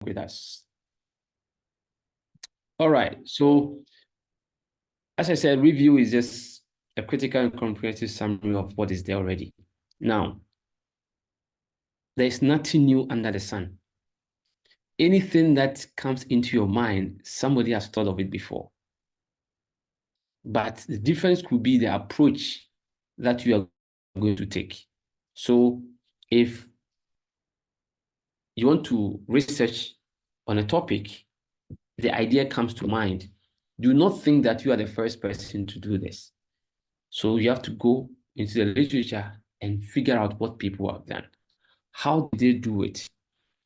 with us. All right. So, as I said, review is just a critical and comprehensive summary of what is there already. Now, there's nothing new under the sun. Anything that comes into your mind, somebody has thought of it before. But the difference could be the approach that you are going to take. So if you want to research on a topic, the idea comes to mind. Do not think that you are the first person to do this. So you have to go into the literature and figure out what people have done. How did they do it?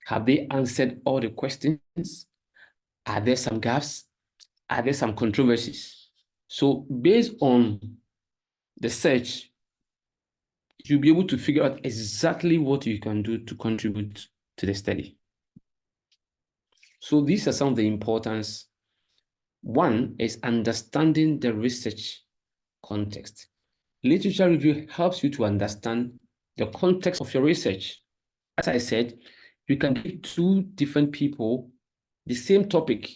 Have they answered all the questions? Are there some gaps? Are there some controversies? So based on the search, you'll be able to figure out exactly what you can do to contribute to the study. So these are some of the importance. One is understanding the research context. Literature review helps you to understand the context of your research. As I said, you can give two different people the same topic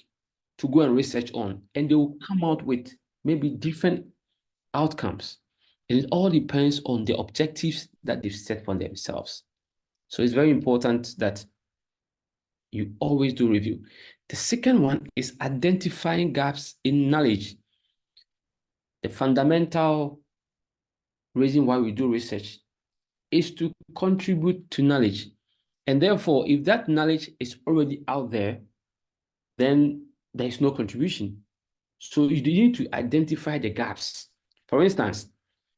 to go and research on, and they will come out with maybe different outcomes. And it all depends on the objectives that they've set for themselves. So it's very important that you always do review. The second one is identifying gaps in knowledge. The fundamental reason why we do research is to contribute to knowledge. And therefore, if that knowledge is already out there, then there is no contribution. So you need to identify the gaps. For instance,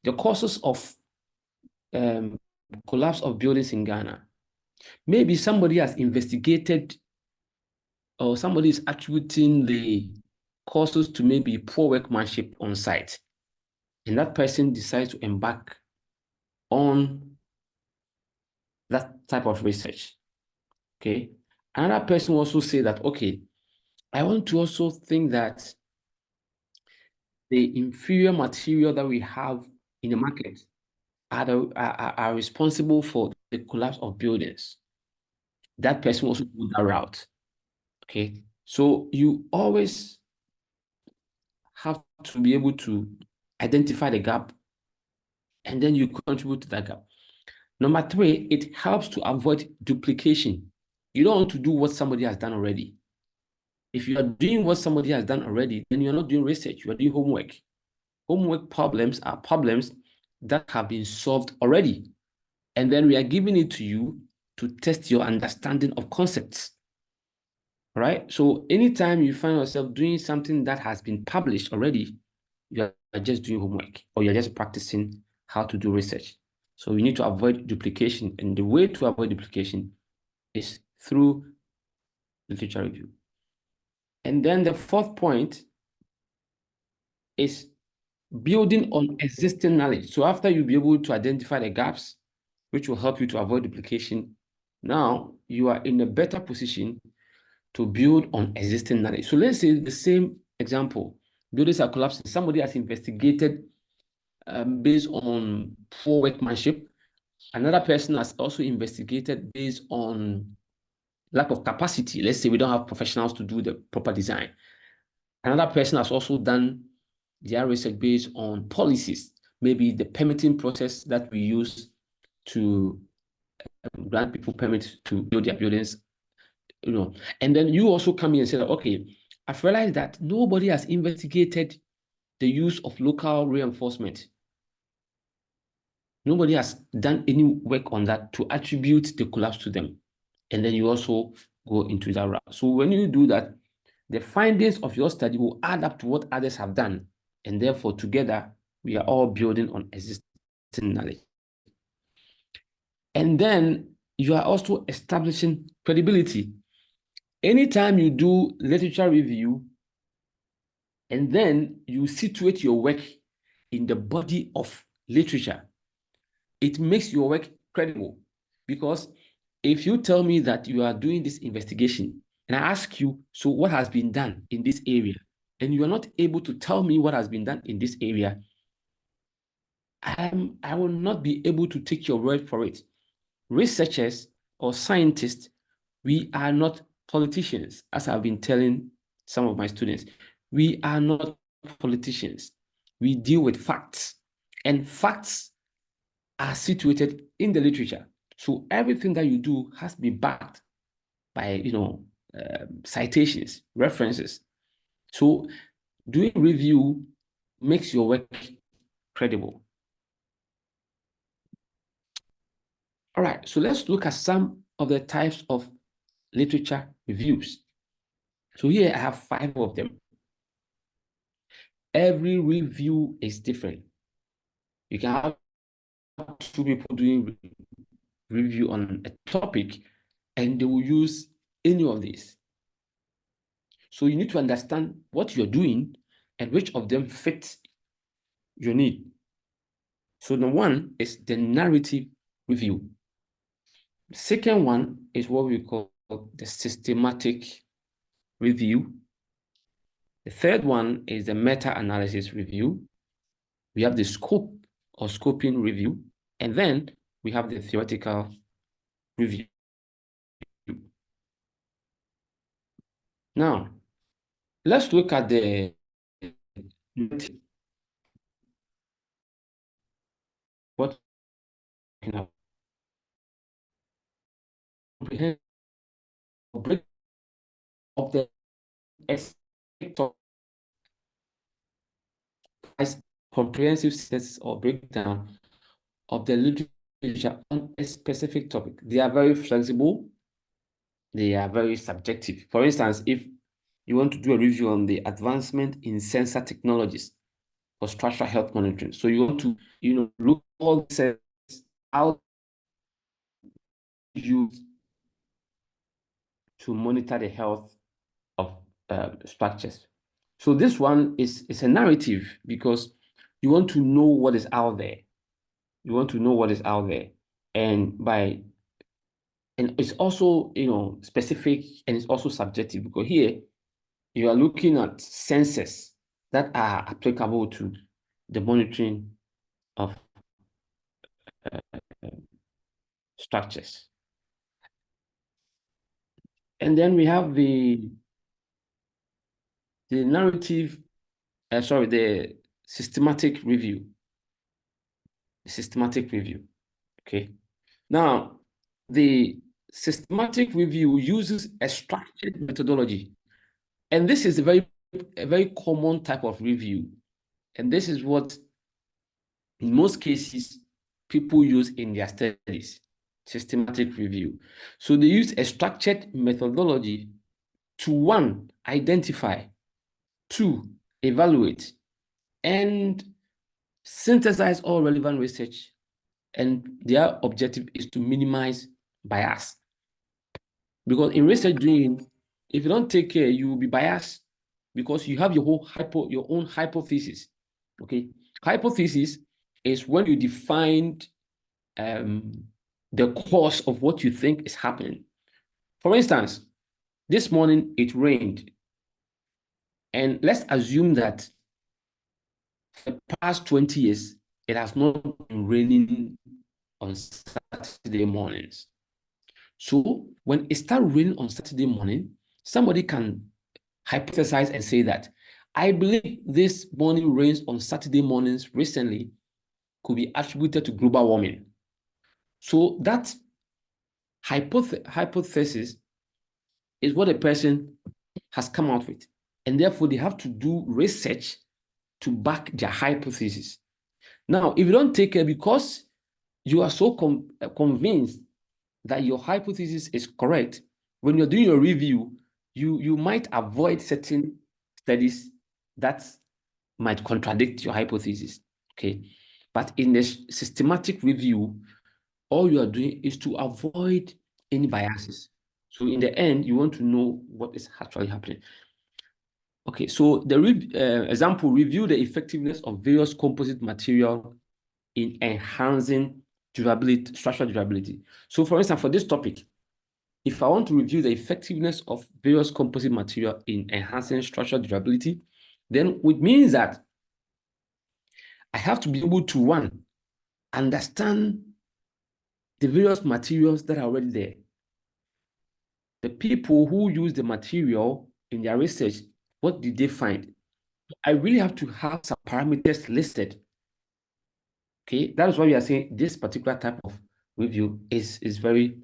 the causes of collapse of buildings in Ghana. Maybe somebody has investigated or somebody is attributing the causes to maybe poor workmanship on site. And that person decides to embark on that type of research. Okay. Another person also say that, okay, I want to also think that the inferior material that we have in the market are responsible for the collapse of buildings. That person also go that route. Okay. So you always have to be able to identify the gap and then you contribute to that gap. Number three, it helps to avoid duplication. You don't want to do what somebody has done already. If you are doing what somebody has done already, then you're not doing research, you are doing homework. Homework problems are problems that have been solved already. And then we are giving it to you to test your understanding of concepts. All right. So anytime you find yourself doing something that has been published already, you are just doing homework or you're just practicing how to do research. So you need to avoid duplication. And the way to avoid duplication is through literature review. And then the fourth point is building on existing knowledge. So after you'll be able to identify the gaps, which will help you to avoid duplication, now you are in a better position to build on existing knowledge. So let's say the same example, buildings are collapsing. Somebody has investigated based on poor workmanship. Another person has also investigated based on lack of capacity. Let's say we don't have professionals to do the proper design. Another person has also done their research based on policies, maybe the permitting process that we use to grant people permits to build their buildings, And then you also come in and say, okay, I've realized that nobody has investigated the use of local reinforcement. Nobody has done any work on that to attribute the collapse to them. And then you also go into that route. So when you do that, the findings of your study will add up to what others have done. And therefore, together, we are all building on existing knowledge. And then you are also establishing credibility. Anytime you do literature review, and then you situate your work in the body of literature, it makes your work credible. Because if you tell me that you are doing this investigation, and I ask you, so what has been done in this area, and you are not able to tell me what has been done in this area, I will not be able to take your word for it. Researchers or scientists, we are not politicians, as I've been telling some of my students. We are not politicians. We deal with facts, and facts are situated in the literature. So everything that you do has to be backed by, citations, references. So doing review makes your work credible. All right, so let's look at some of the types of literature reviews. So here I have 5 of them. Every review is different. You can have 2 people doing review on a topic, and they will use any of these. So you need to understand what you're doing and which of them fits your need. So the one is the narrative review. The second one is what we call the systematic review. The third one is the meta-analysis review. We have the scope or scoping review, and then we have the theoretical review. Now, let's look at the what comprehend break of the aspect of comprehensive sets or breakdown of the literature on a specific topic. They are very flexible. They are very subjective. For instance, if you want to do a review on the advancement in sensor technologies for structural health monitoring, so you want to, look all the how you to monitor the health of structures. So this one is a narrative because you want to know what is out there. You want to know what is out there, and it's also specific, and it's also subjective, because here you are looking at sensors that are applicable to the monitoring of structures. And then we have the narrative, the systematic review. The systematic review. Okay. Now, the systematic review uses a structured methodology. And this is a very common type of review. And this is what, in most cases, people use in their studies, systematic review. So they use a structured methodology to, 1, identify, 2, evaluate, and synthesize all relevant research. And their objective is to minimize bias. Because in research doing, if you don't take care, you will be biased because you have your own hypothesis. Okay, hypothesis is when you defined the cause of what you think is happening. For instance, this morning it rained, and let's assume that for the past 20 years it has not been raining on Saturday mornings. So when it starts raining on Saturday morning, somebody can hypothesize and say that I believe this morning rains on Saturday mornings recently could be attributed to global warming. So that hypothesis is what a person has come out with. And therefore, they have to do research to back their hypothesis. Now, if you don't take care, because you are so convinced that your hypothesis is correct, when you're doing your review, you might avoid certain studies that might contradict your hypothesis. Okay. But in the systematic review, all you are doing is to avoid any biases. So in the end, you want to know what is actually happening. Okay, so the example, review the effectiveness of various composite material in enhancing durability, structural durability. So for instance, for this topic, if I want to review the effectiveness of various composite material in enhancing structural durability, then it means that I have to be able to, 1, understand the various materials that are already there, the people who use the material in their research, what did they find? I really have to have some parameters listed. Okay, that is why we are saying this particular type of review is very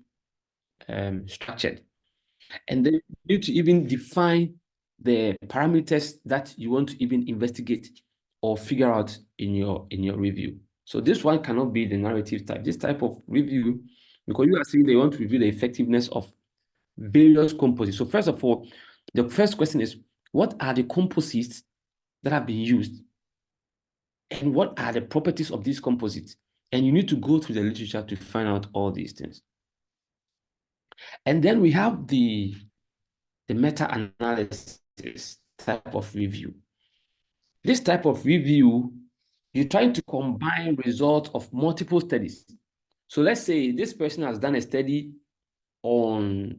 structured. And then you need to even define the parameters that you want to even investigate or figure out in your review. So this one cannot be the narrative type. This type of review, because you are saying they want to review the effectiveness of various composites. So first of all, the first question is, what are the composites that have been used? And what are the properties of these composites? And you need to go through the literature to find out all these things. And then we have the meta-analysis type of review. This type of review, you're trying to combine results of multiple studies. So let's say this person has done a study on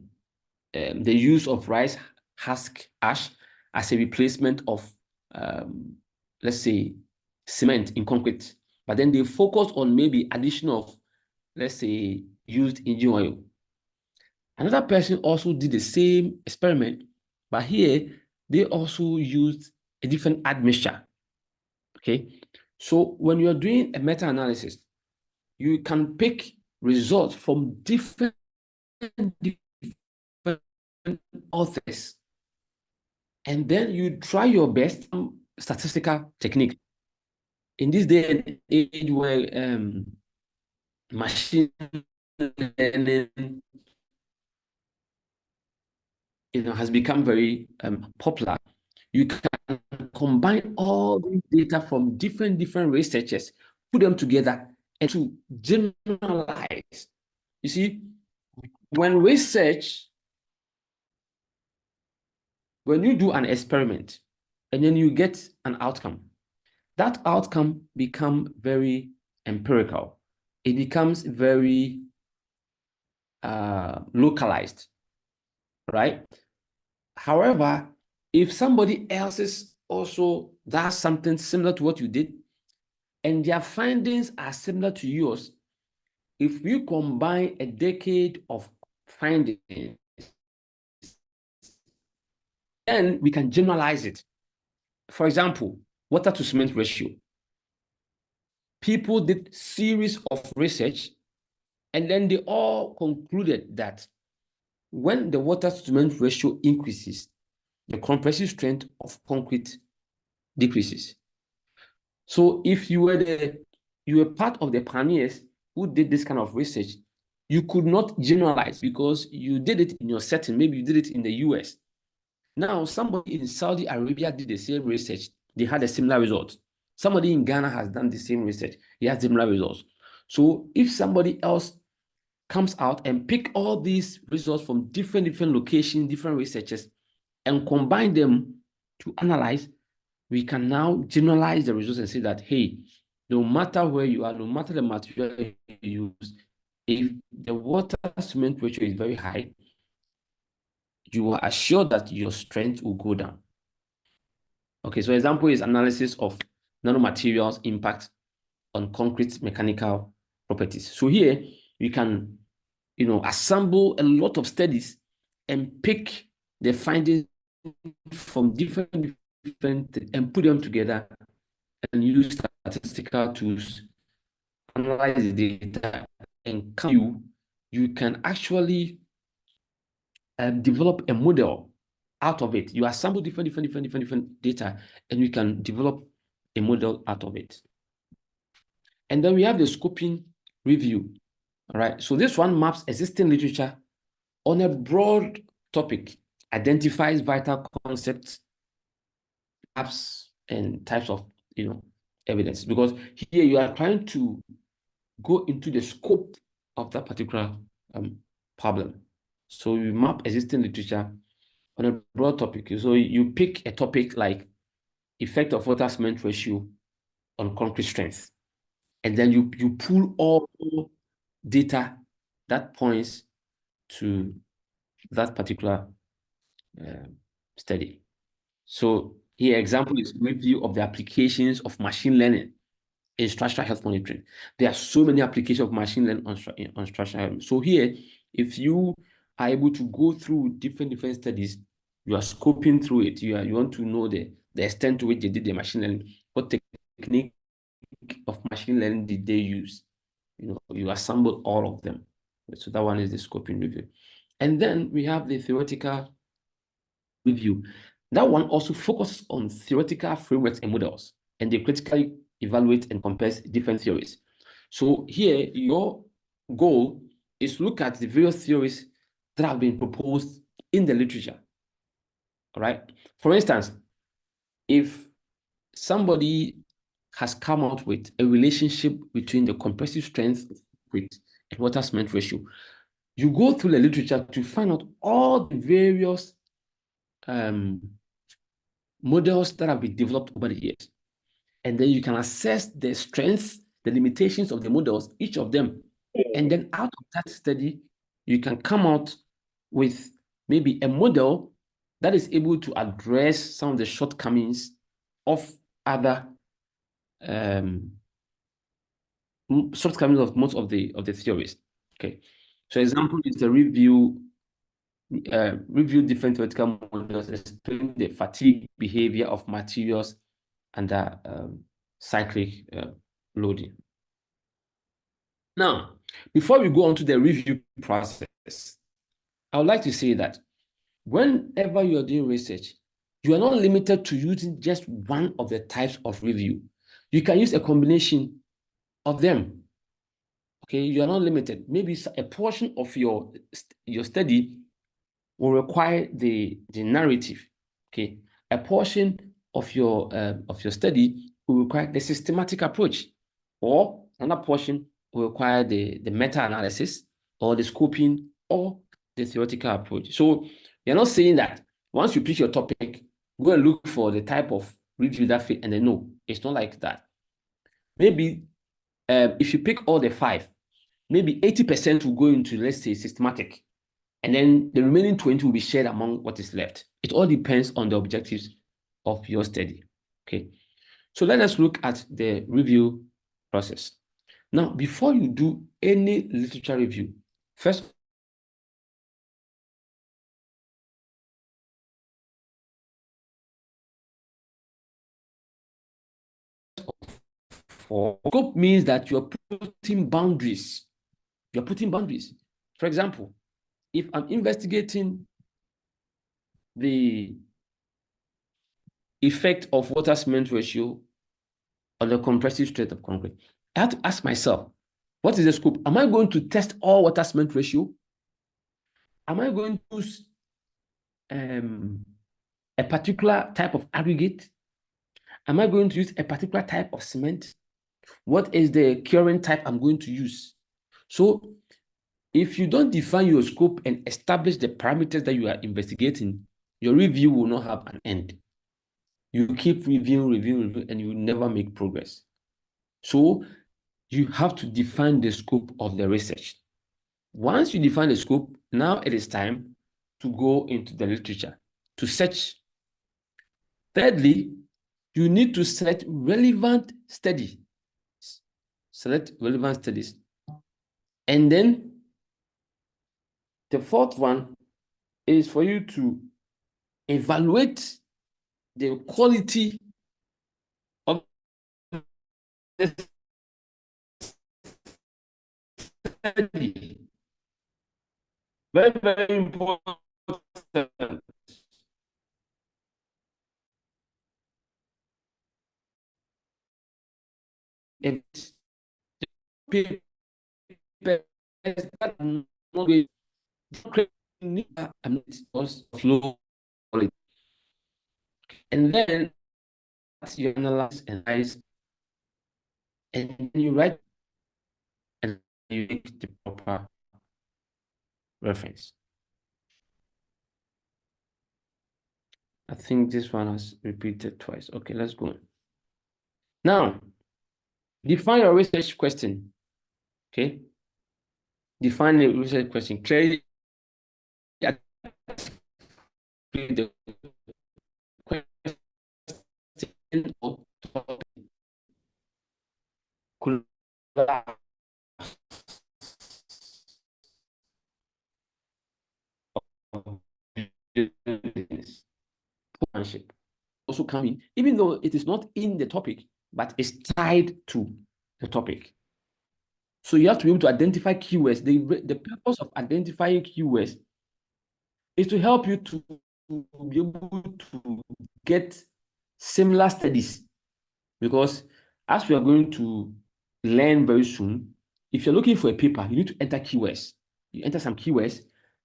the use of rice husk ash as a replacement of, let's say, cement in concrete. But then they focused on maybe addition of, let's say, used engine oil. Another person also did the same experiment, but here they also used a different admixture. Okay, so when you're doing a meta-analysis, you can pick results from different authors, and then you try your best statistical technique. In this day and age where machine learning has become very popular, you can combine all these data from different researchers, put them together, and to generalize. You see, when you do an experiment and then you get an outcome, that outcome becomes very empirical. It becomes very localized, right? However, if somebody else also does something similar to what you did, and their findings are similar to yours, if we combine a decade of findings, then we can generalize it. For example, water to cement ratio. People did series of research, and then they all concluded that when the water to cement ratio increases, the compressive strength of concrete decreases. So if you were part of the pioneers who did this kind of research, you could not generalize because you did it in your setting. Maybe you did it in the US. Now, somebody in Saudi Arabia did the same research. They had a similar result. Somebody in Ghana has done the same research. He has similar results. So if somebody else comes out and pick all these results from different locations, different researchers, and combine them to analyze, we can now generalize the results and say that, hey, no matter where you are, no matter the material you use, if the water cement ratio is very high, you are assured that your strength will go down. Okay, so example is analysis of nanomaterials impact on concrete mechanical properties. So here you can, assemble a lot of studies and pick the findings from different and put them together and use statistical tools, analyze the data, and you can actually develop a model out of it. You assemble different data, and you can develop a model out of it. And then we have the scoping review. All right. So this one maps existing literature on a broad topic, identifies vital concepts, apps, and types of evidence. Because here you are trying to go into the scope of that particular problem. So you map existing literature on a broad topic. So you pick a topic like effect of water cement ratio on concrete strength. And then you pull all data that points to that particular study. So here, example is review of the applications of machine learning in structural health monitoring. There are so many applications of machine learning on structural health. So here, if you are able to go through different studies. You are scoping through it. You want to know the extent to which they did the machine learning. What technique of machine learning did they use? You assemble all of them. So that one is the scoping review. And then we have the theoretical review. That one also focuses on theoretical frameworks and models, and they critically evaluate and compare different theories. So here, your goal is to look at the various theories that have been proposed in the literature. All right. For instance, if somebody has come out with a relationship between the compressive strength with and water cement ratio, you go through the literature to find out all the various models that have been developed over the years. And then you can assess the strengths, the limitations of the models, each of them. And then out of that study, you can come out with maybe a model that is able to address some of the shortcomings of other shortcomings of most of the theories. Okay. So example is the review different theoretical models, explain the fatigue behavior of materials under cyclic loading. Now, before we go on to the review process, I would like to say that whenever you are doing research, you are not limited to using just one of the types of review. You can use a combination of them. Okay, you are not limited. Maybe a portion of your study will require the narrative. Okay, a portion of your study will require the systematic approach, or another portion will require the meta-analysis, or the scoping, or the theoretical approach. So you're not saying that once you pick your topic, go and look for the type of review that fit, and then no, it's not like that. Maybe if you pick all the 5, maybe 80% will go into, let's say, systematic, and then the remaining 20 will be shared among what is left. It all depends on the objectives of your study. Okay, so let us look at the review process. Now, before you do any literature review, first for scope means that you're putting boundaries. You're putting boundaries. For example, if I'm investigating the effect of water cement ratio on the compressive strength of concrete, I have to ask myself, what is the scope? Am I going to test all water cement ratio? Am I going to use a particular type of aggregate? Am I going to use a particular type of cement? What is the curing type I'm going to use? So if you don't define your scope and establish the parameters that you are investigating, your review will not have an end. You keep reviewing, and you will never make progress. So you have to define the scope of the research. Once you define the scope, now it is time to go into the literature to search. Thirdly, you need to select relevant studies. Select relevant studies. And then the fourth one is for you to evaluate the quality of the study. Very, very important. If papers that are not going slow quality, and then you analyze and you write and you make the proper reference. I think this one has repeated twice. Okay, let's go on. Now, define your research question. Okay. Define the research question clearly. The question or topic coming, even though it is not in the topic, but it's tied to the topic. So you have to be able to identify keywords. The purpose of identifying keywords is to help you to be able to get similar studies. Because as we are going to learn very soon, if you're looking for a paper, you need to enter keywords. You enter some keywords,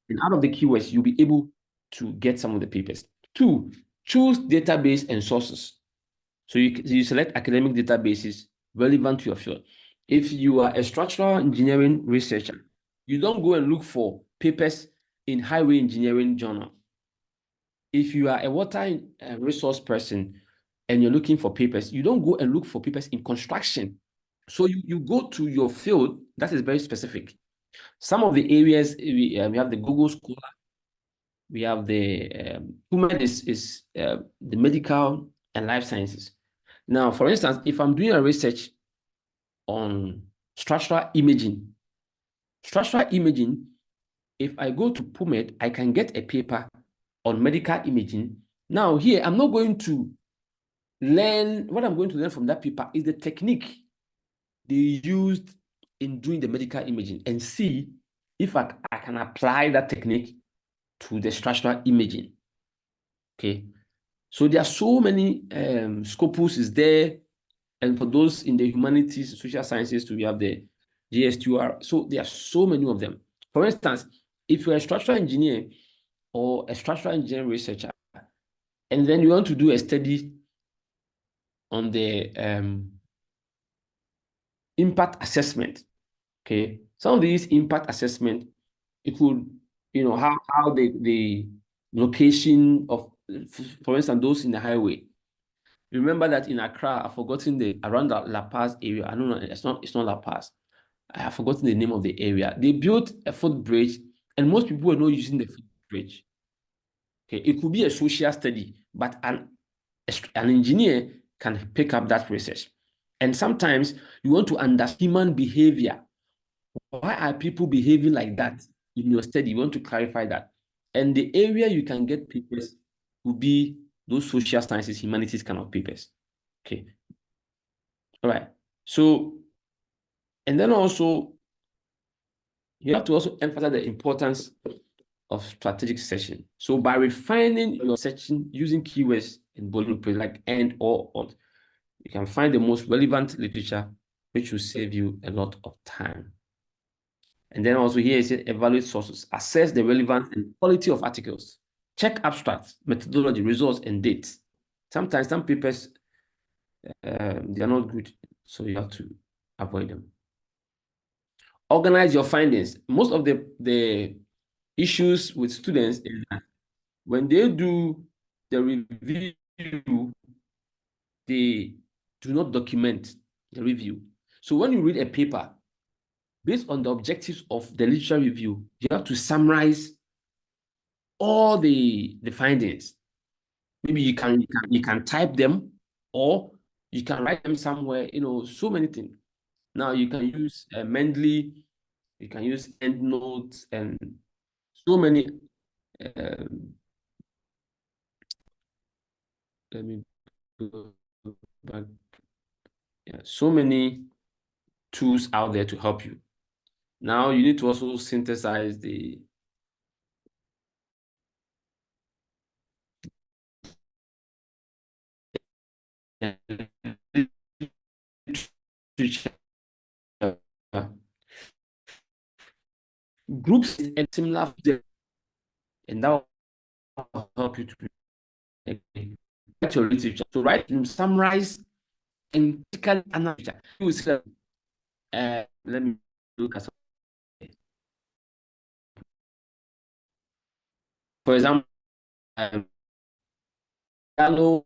and out of the keywords, you'll be able to get some of the papers. 2, choose database and sources. So you select academic databases relevant to your field. If you are a structural engineering researcher, you don't go and look for papers in highway engineering journal. If you are a water resource person and you're looking for papers, you don't go and look for papers in construction. So you go to your field that is very specific. Some of the areas, we have the Google Scholar, we have the TWUMASI is the medical and life sciences. Now, for instance, if I'm doing a research on structural imaging, if I go to PubMed, I can get a paper on medical imaging. Now, here, I'm not going to learn, what I'm going to learn from that paper is the technique they used in doing the medical imaging and see if I can apply that technique to the structural imaging. Okay. So there are so many scopus is there. And for those in the humanities, social sciences, we have the GSTUR. So there are so many of them. For instance, if you're a structural engineer or a structural engineering researcher, and then you want to do a study on the impact assessment, okay? Some of these impact assessment, it could, how the location of, for instance, those in the highway. Remember that in Accra, I've forgotten around the La Paz area. I don't know, it's not La Paz. I have forgotten the name of the area. They built a footbridge, and most people were not using the footbridge. Okay, it could be a social study, but an engineer can pick up that research. And sometimes you want to understand human behavior. Why are people behaving like that in your study? You want to clarify that. And the area you can get papers will be those social sciences, humanities kind of papers. Okay. All right. So, and then also, you have to also emphasize the importance of strategic searching. So by refining your searching using keywords in bold like and or on, you can find the most relevant literature, which will save you a lot of time. And then also here it says evaluate sources, assess the relevance and quality of articles, check abstracts, methodology, results, and dates. Sometimes some papers, they are not good, so you have to avoid them. Organize your findings. Most of the issues with students is that when they do the review, they do not document the review. So when you read a paper, based on the objectives of the literature review, you have to summarize all the findings. Maybe you can type them, or you can write them somewhere, so many things. Now you can use Mendeley, you can use EndNotes, and so many let me go back. Yeah, so many tools out there to help you. Now you need to also synthesize the groups and similar, and that will help you to write your literature. So write, summarize, and critically analyze. You will see, let me look at something. For example, Gallo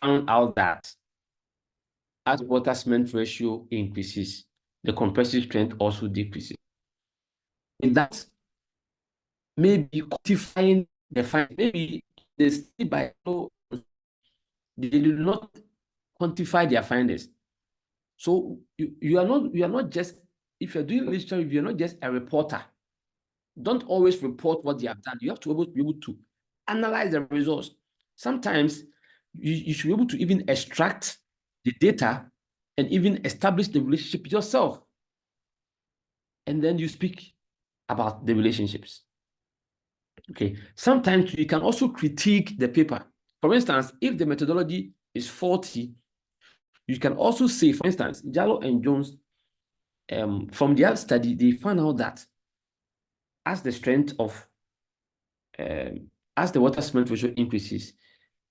found out that as water cement ratio increases, the compressive strength also decreases. And that's maybe quantifying the finding. Maybe they still by they do not quantify their findings. So you are not just, if you're doing literature review, you're not just a reporter. Don't always report what you have done. You have to be able to analyze the results. Sometimes you should be able to even extract the data and even establish the relationship yourself. And then you speak about the relationships. Okay. Sometimes you can also critique the paper. For instance, if the methodology is faulty, you can also say, for instance, Jallo and Jones, from their study, they found out that as the strength of, as the water cement ratio increases,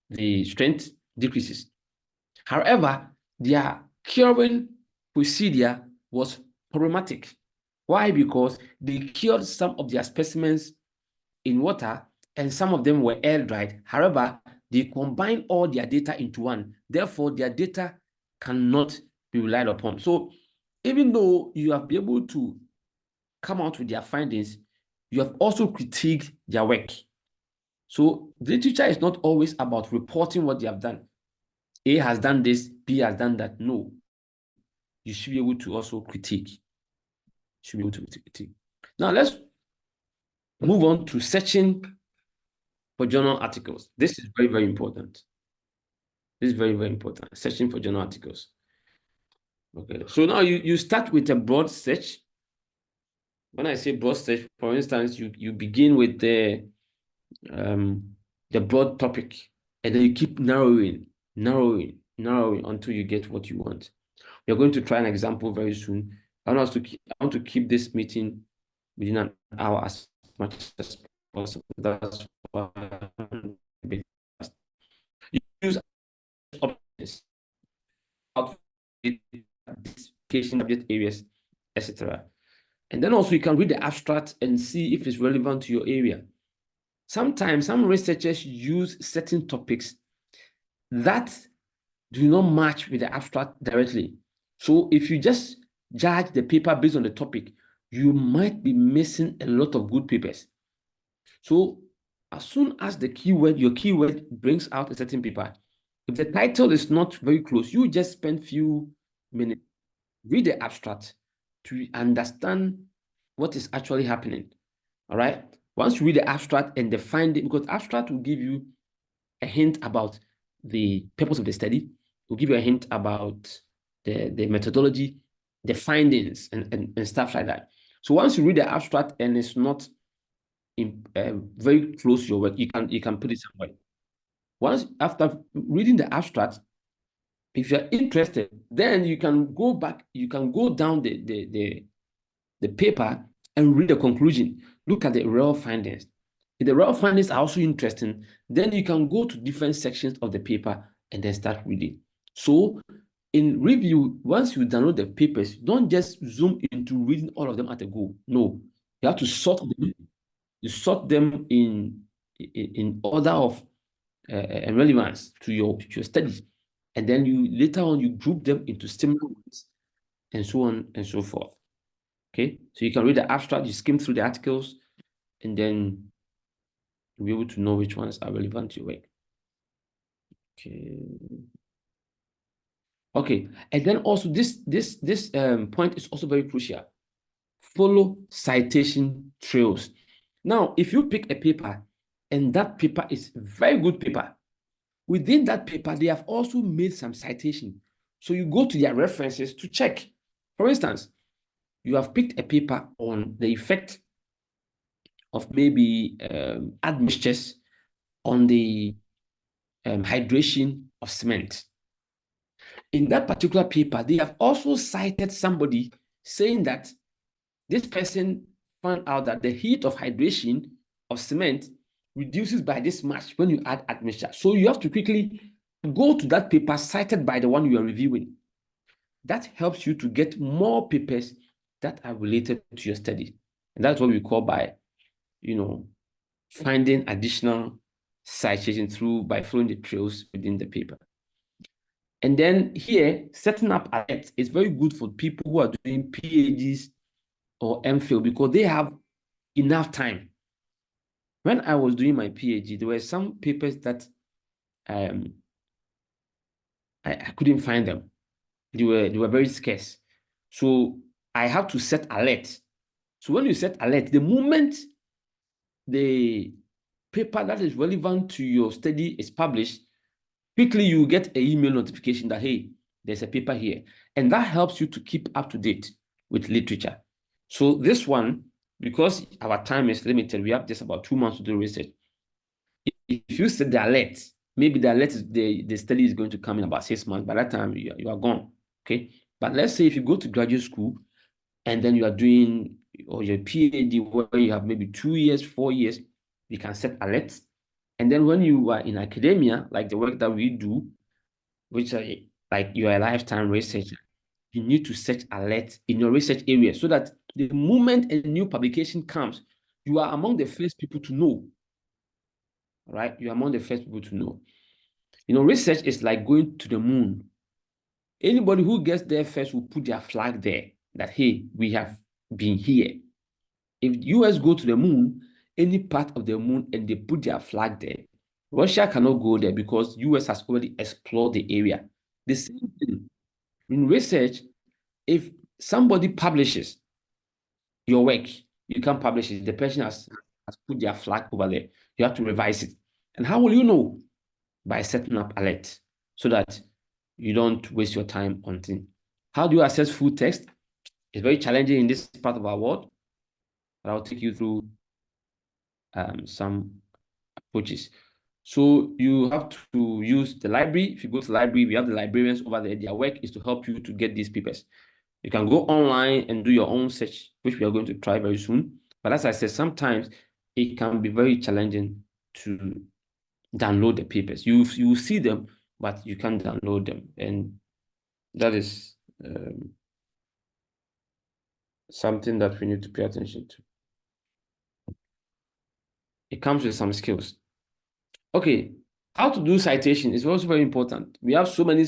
the strength decreases. However, their curing procedure was problematic. Why? Because they cured some of their specimens in water and some of them were air dried. However, they combined all their data into one. Therefore, their data cannot be relied upon. So even though you have been able to come out with their findings, you have also critiqued their work. So the literature is not always about reporting what they have done. A has done this, B has done that. No, you should be able to also critique. You should be able to critique. Now let's move on to searching for journal articles. This is very, very important. This is very, very important. Searching for journal articles. Okay, so now you start with a broad search. When I say broad search, for instance, you begin with the broad topic, and then you keep narrowing until you get what you want. We're going to try an example very soon. I want to keep this meeting within an hour as much as possible. That's why you use options out subject areas, etc. And then also you can read the abstract and see if it's relevant to your area. Sometimes some researchers use certain topics that do not match with the abstract directly. So if you just judge the paper based on the topic, you might be missing a lot of good papers. So as soon as your keyword brings out a certain paper, if the title is not very close, you just spend few minutes, read the abstract to understand what is actually happening. All right. Once you read the abstract and the finding, because abstract will give you a hint about the purpose of the study, will give you a hint about the methodology, the findings, and stuff like that. So once you read the abstract and it's not very close to your work, you can put it somewhere. Once after reading the abstract, if you're interested, then you can go back, you can go down the paper and read the conclusion. Look at the real findings. If the real findings are also interesting, then you can go to different sections of the paper and then start reading. So in review, once you download the papers, don't just zoom into reading all of them at a go. No, you have to sort them. You sort them in order of relevance to your study. And then you later on, you group them into similar ones and so on and so forth. Okay, so you can read the abstract, you skim through the articles, and then you'll be able to know which ones are relevant to your work. Okay, and then also this point is also very crucial. Follow citation trails. Now, if you pick a paper and that paper is very good paper, within that paper, they have also made some citation. So you go to their references to check. For instance, you have picked a paper on the effect of maybe admixtures on the hydration of cement. In that particular paper, they have also cited somebody saying that this person found out that the heat of hydration of cement reduces by this much when you add admixture. So you have to quickly go to that paper cited by the one you are reviewing. That helps you to get more papers that are related to your study. And that's what we call by, finding additional citation by following the trails within the paper. And then here, setting up alerts is very good for people who are doing PhDs or MPhil because they have enough time. When I was doing my PhD, there were some papers that I couldn't find them. They were very scarce. So I have to set alert. So when you set alert, the moment the paper that is relevant to your study is published, quickly you get an email notification that, hey, there's a paper here. And that helps you to keep up to date with literature. So this one, because our time is limited, we have just about 2 months to do research. If you set the alert, maybe the alert is the study is going to come in about 6 months. By that time, you are gone. Okay. But let's say if you go to graduate school and then you are doing or your PhD where you have maybe 2 years, 4 years, you can set alerts. And then when you are in academia, like the work that we do, which are like you are a lifetime researcher, you need to set alerts in your research area so that the moment a new publication comes, you are among the first people to know. Right? You're among the first people to know. Research is like going to the moon. Anybody who gets there first will put their flag there that, hey, we have been here. If US go to the moon, any part of the moon, and they put their flag there, Russia cannot go there because US has already explored the area. The same thing in research, if somebody publishes your work, you can't publish it. The person has put their flag over there. You have to revise it. And how will you know? By setting up alerts so that you don't waste your time on things. How do you access full text? It's very challenging in this part of our world, but I'll take you through some approaches. So you have to use the library. If you go to the library, we have the librarians over there. Their work is to help you to get these papers. You can go online and do your own search, which we are going to try very soon. But as I said, sometimes it can be very challenging to download the papers. You see them, but you can't download them. And that is something that we need to pay attention to. It comes with some skills. Okay, how to do citation is also very important. We have so many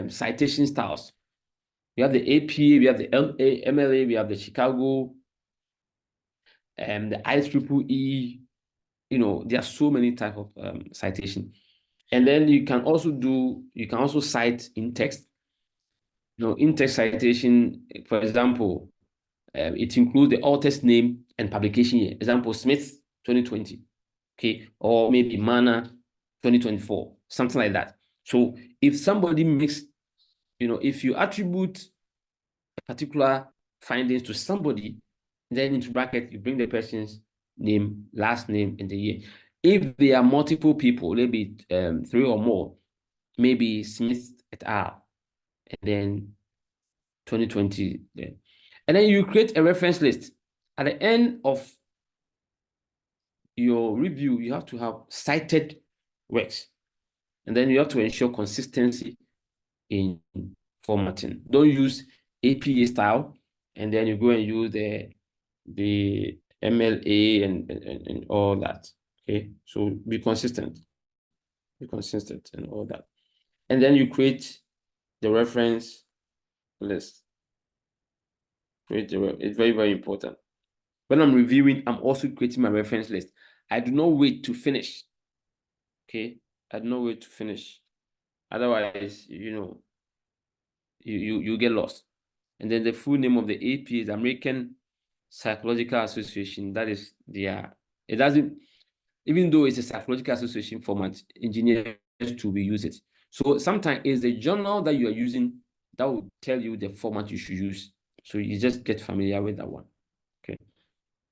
citation styles. We have the APA, we have the MLA, we have the Chicago, the IEEE. There are so many types of citation. And then you can also cite in text. In text citation, for example, it includes the author's name and publication year. Example, Smith 2020, okay, or maybe Mana 2024, something like that. So if somebody makes, if you attribute particular findings to somebody, then into bracket, you bring the person's name, last name, and the year. If there are multiple people, maybe 3 or more, maybe Smith et al., and then 2020 then. And then you create a reference list. At the end of your review, you have to have cited works. And then you have to ensure consistency in formatting. Don't use APA style, and then you go and use the MLA and all that. Okay, so be consistent. Be consistent and all that. And then you create the reference list. It's very, very important. When I'm reviewing, I'm also creating my reference list. I do not wait to finish. Okay, I do not wait to finish. Otherwise, you get lost. And then the full name of the AP is American Psychological Association. That is it doesn't, even though it's a psychological association format, engineers will use it. So sometimes it's the journal that you are using that will tell you the format you should use. So you just get familiar with that one. Okay.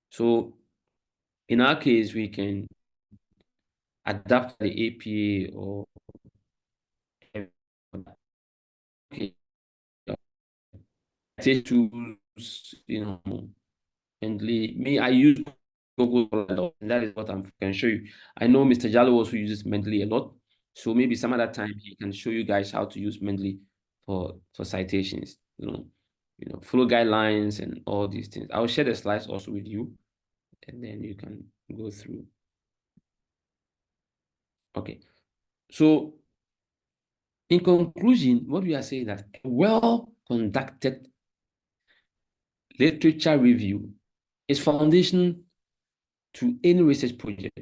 So in our case, we can adapt the APA or okay, tools, Mendeley. I use Google a lot, and that is what I can show you. I know Mr. Jallo also uses Mendeley a lot, so maybe some other time he can show you guys how to use Mendeley for citations. Follow guidelines and all these things. I'll share the slides also with you, and then you can go through. Okay, so in conclusion, what we are saying that a well-conducted literature review is foundation to any research project.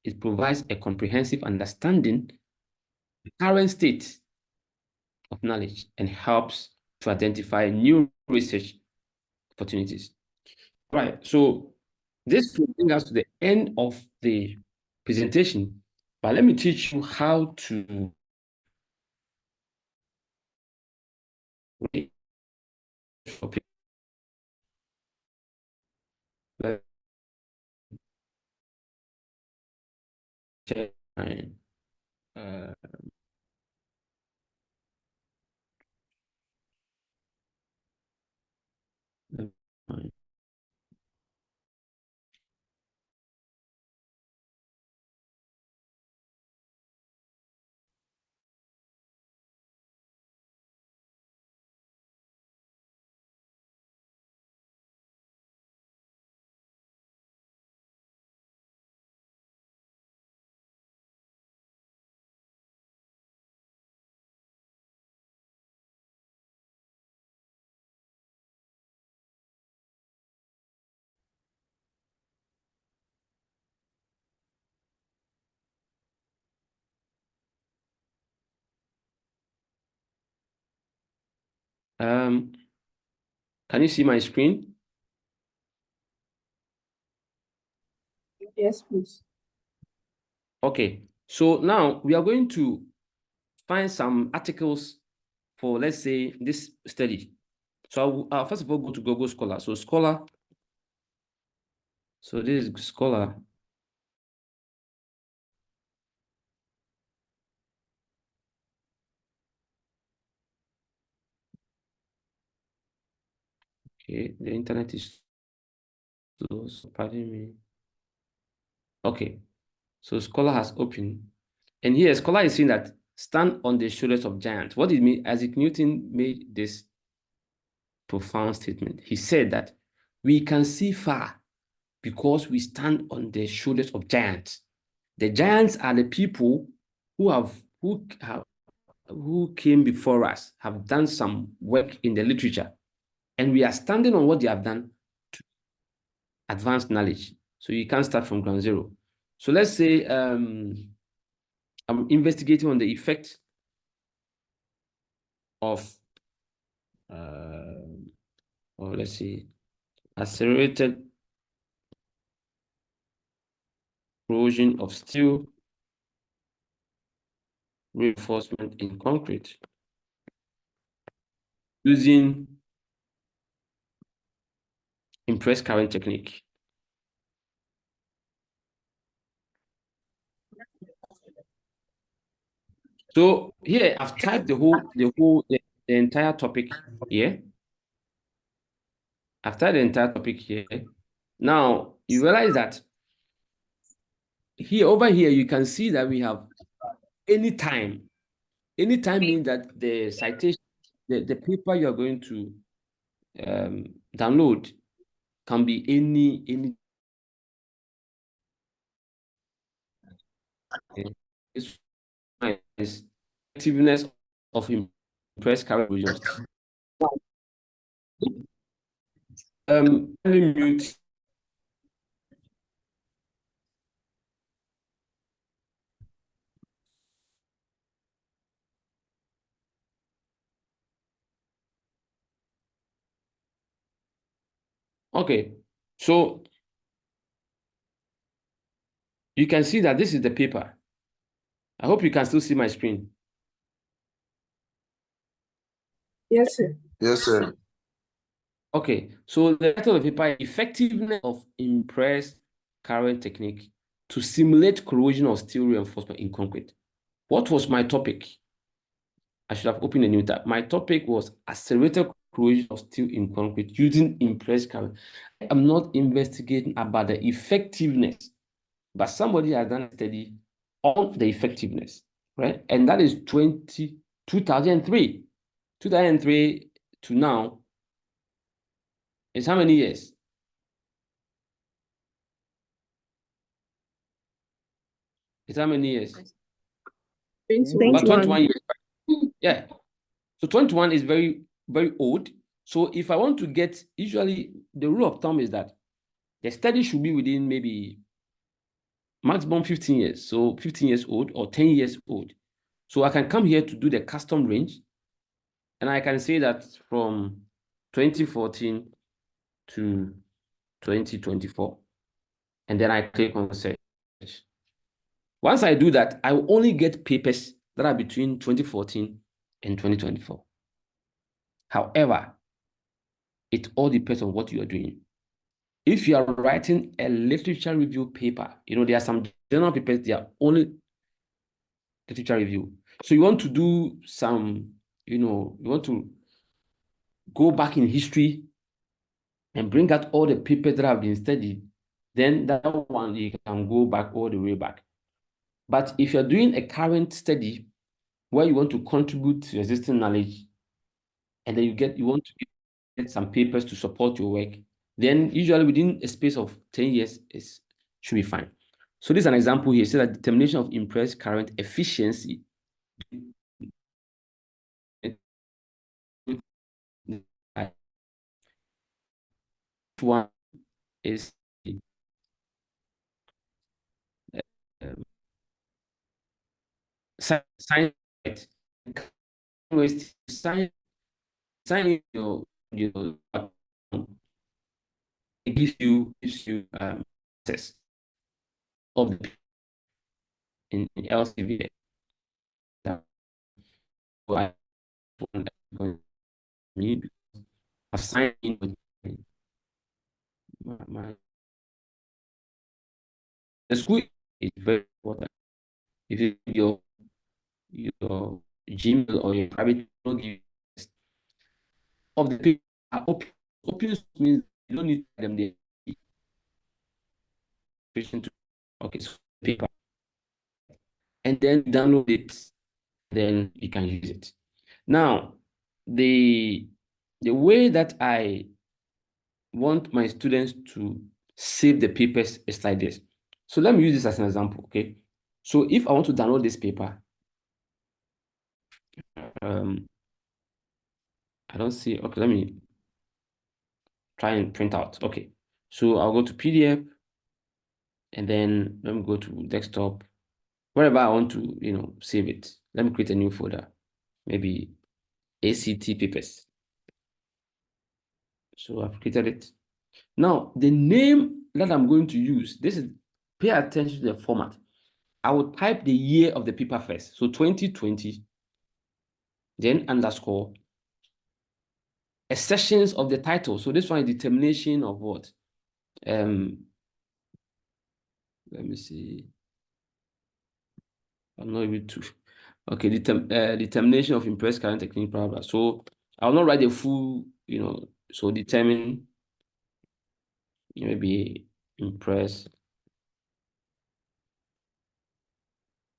It provides a comprehensive understanding of the current state of knowledge and helps to identify new research opportunities. Right. So this will bring us to the end of the presentation, but let me teach you how to uh, um, can you see my screen? Yes, please. Okay, so now we are going to find some articles for, let's say, this study. So I'll first of all go to Google Scholar. So Scholar, so this is Scholar. Okay, the internet is slow, so pardon me. Okay, so Scholar has opened. And here, Scholar is saying that stand on the shoulders of giants. What did it mean? Isaac Newton made this profound statement. He said that we can see far because we stand on the shoulders of giants. The giants are the people who came before us, have done some work in the literature, and we are standing on what they have done to advance knowledge. So you can't start from ground zero. So let's say I'm investigating on the effect of, or let's see, accelerated corrosion of steel reinforcement in concrete using impressed current technique. So here I've typed the entire topic here. I've typed the entire topic here. Now you realize that here over here you can see that we have anytime. Anytime means that the citation, the paper you're going to download can be any it's effectiveness of impressed current regions. Let me mute. Okay, so you can see that this is the paper. I hope you can still see my screen. Yes, sir. Yes, sir. Okay, so the title of the paper is Effectiveness of Impressed Current Technique to Simulate Corrosion of Steel Reinforcement in Concrete. What was my topic? I should have opened a new tab. My topic was accelerated corrosion of steel in concrete using impressed current. I'm not investigating about the effectiveness, but somebody has done a study on the effectiveness, right? And that is 2003. 2003 to now is how many years? It's how many years? 21. About 21 years. Yeah. So 21 is very, very old. So if I want to get, usually the rule of thumb is that the study should be within maybe maximum 15 years. So 15 years old or 10 years old. So I can come here to do the custom range. And I can say that from 2014 to 2024. And then I click on search. Once I do that, I will only get papers that are between 2014 and 2024. However, it all depends on what you are doing. If you are writing a literature review paper, there are some journal papers, they are only literature review. So you want to do some, you want to go back in history and bring out all the papers that have been studied, then that one you can go back all the way back. But if you're doing a current study where you want to contribute to existing knowledge, and then you want to get some papers to support your work, then usually within a space of 10 years, it should be fine. So this is an example here. It says that determination of impress current efficiency. One is um, sign your it gives you access of the in LCV. I need assign my the school is very important. If your Gmail or your private don't give of the people are open. Open means you don't need them there. Okay, so paper. And then download it, then you can use it. Now, the way that I want my students to save the papers is like this. So let me use this as an example, okay? So if I want to download this paper, I don't see, okay, let me try and print out. Okay, so I'll go to PDF, and then let me go to desktop, wherever I want to, save it. Let me create a new folder, maybe ACT papers. So I've created it. Now, the name that I'm going to use, pay attention to the format. I will type the year of the paper first. So 2020, then underscore, a sections of the title. So this one is determination of what? Let me see. I'm not able to. Okay, determination of impress current technique, blah, blah. So I'll not write the full, so determine, maybe impress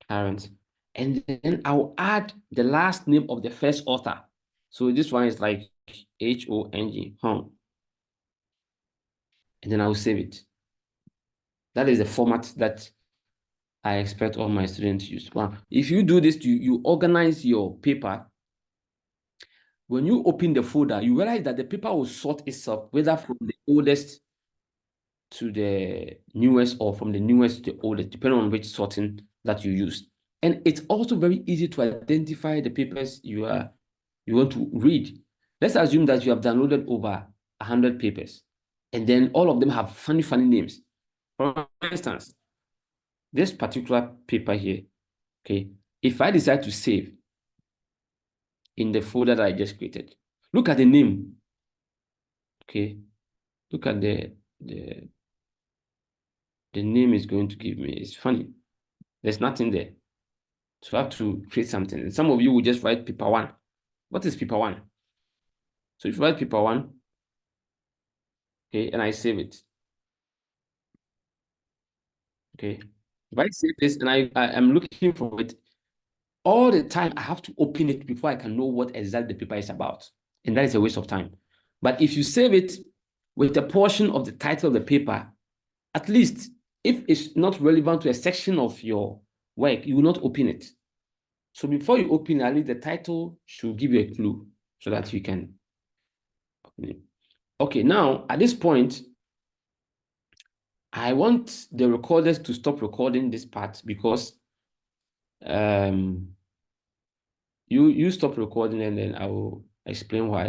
current. And then I'll add the last name of the first author. So this one is like HONG, Hong. And then I'll save it. That is the format that I expect all my students to use. Well, if you do this, you organize your paper. When you open the folder, you realize that the paper will sort itself, whether from the oldest to the newest or from the newest to the oldest, depending on which sorting that you use. And it's also very easy to identify the papers you want to read. Let's assume that you have downloaded over 100 papers, and then all of them have funny names. For instance, this particular paper here, okay, if I decide to save in the folder that I just created, look at the name, okay, look at the name is going to give me. It's funny. There's nothing there. So I have to create something. And some of you will just write paper one. What is paper one? So if you write paper one, okay, and I save it. Okay. If I save this and I am looking for it, all the time I have to open it before I can know what exactly the paper is about. And that is a waste of time. But if you save it with a portion of the title of the paper, at least if it's not relevant to a section of your work, you will not open it. So before you open, at least the title should give you a clue so that you can open it. Okay, now at this point, I want the recorders to stop recording this part because you stop recording and then I will explain why.